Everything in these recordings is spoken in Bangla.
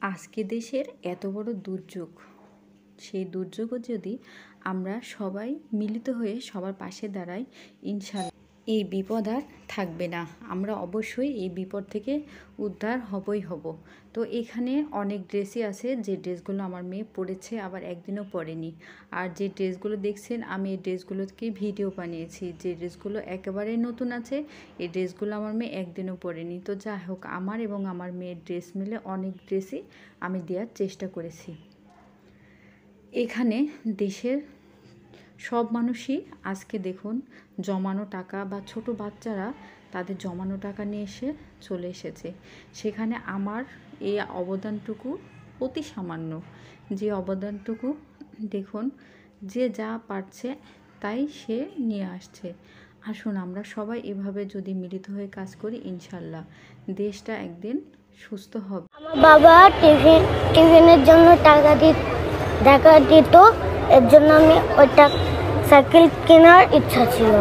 আজকে দেশের এত বড় দুর্যোগ, সেই দুর্যোগও যদি আমরা সবাই মিলিত হয়ে সবার পাশে দাঁড়াই, ইনশাল্লাহ এই বিপদ আর থাকবে না। আমরা অবশ্যই এই বিপদ থেকে উদ্ধার হবই হব। তো এখানে অনেক ড্রেসই আছে, যে ড্রেসগুলো আমার মেয়ে পরেছে, আবার একদিনও পরেনি। আর যে ড্রেসগুলো দেখছেন, আমি এই ড্রেসগুলোকে ভিডিও বানিয়েছি। যে ড্রেসগুলো একেবারেই নতুন আছে, এই ড্রেসগুলো আমার মেয়ে একদিনও পরেনি। তো যাই হোক, আমার এবং আমার মেয়ের ড্রেস মিলে অনেক ড্রেসই আমি দেওয়ার চেষ্টা করেছি। এখানে দেশের সব মানুষই আজকে দেখুন জমানো টাকা, বা ছোট বাচ্চারা তাদের জমানো টাকা নিয়ে এসে চলে এসেছে। সেখানে আমার এই অবদানটুকু অতি সামান্য। যে অবদানটুকু দেখুন, যে যা পারছে তাই সে নিয়ে আসছে। আসুন আমরা সবাই এভাবে যদি মিলিত হয়ে কাজ করি, ইনশাল্লাহ দেশটা একদিন সুস্থ হবে। আমার বাবা টিফিনের জন্য টাকা দিত, এর জন্য আমি ওইটা সাইকেল কেনার ইচ্ছা ছিল।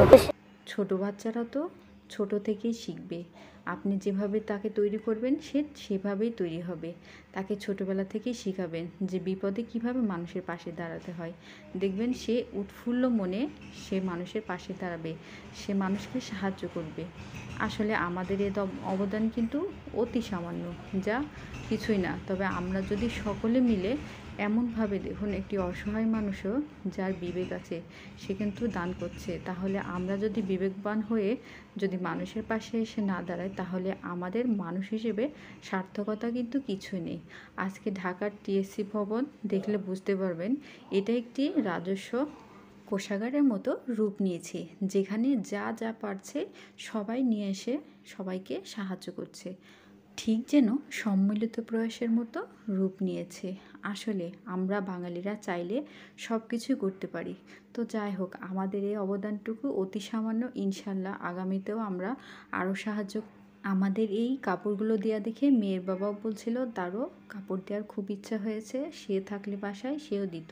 ছোট বাচ্চারা তো ছোট থেকেই শিখবে। আপনি যেভাবে তাকে তৈরি করবেন, সে সেভাবেই তৈরি হবে। তাকে ছোটবেলা থেকেই শিখাবেন যে বিপদে কিভাবে মানুষের পাশে দাঁড়াতে হয়। দেখবেন সে উৎফুল্ল মনে সে মানুষের পাশে দাঁড়াবে, সে মানুষকে সাহায্য করবে। আসলে আমাদের এ অবদান কিন্তু অতি সামান্য, যা কিছুই না। তবে আমরা যদি সকলে মিলে এমনভাবে দেখুন, একটি অসহায় মানুষও যার বিবেক আছে সে কিন্তু দান করছে, তাহলে আমরা যদি বিবেকবান হয়ে যদি মানুষের পাশে এসে না দাঁড়াই, তাহলে আমাদের মানুষ হিসেবে সার্থকতা কিন্তু কিছুই নেই। আজকে ঢাকার টিএসসি ভবন দেখলে বুঝতে পারবেন, এটা একটি রাজস্ব কোষাগারের মতো রূপ নিয়েছে, যেখানে যা যা পারছে সবাই নিয়ে এসে সবাইকে সাহায্য করছে। ঠিক যেন সম্মিলিত প্রয়াসের মতো রূপ নিয়েছে। আসলে আমরা বাঙালিরা চাইলে সব কিছুই করতে পারি। তো যাই হোক, আমাদের এই অবদানটুকু অতি সামান্য। ইনশাল্লাহ আগামীতেও আমরা আরও সাহায্য। আমাদের এই কাপড়গুলো দেওয়া দেখে মেয়ের বাবাও বলছিল তারও কাপড় দেওয়ার খুব ইচ্ছা হয়েছে, সে থাকলে বাসায় সেও দিত।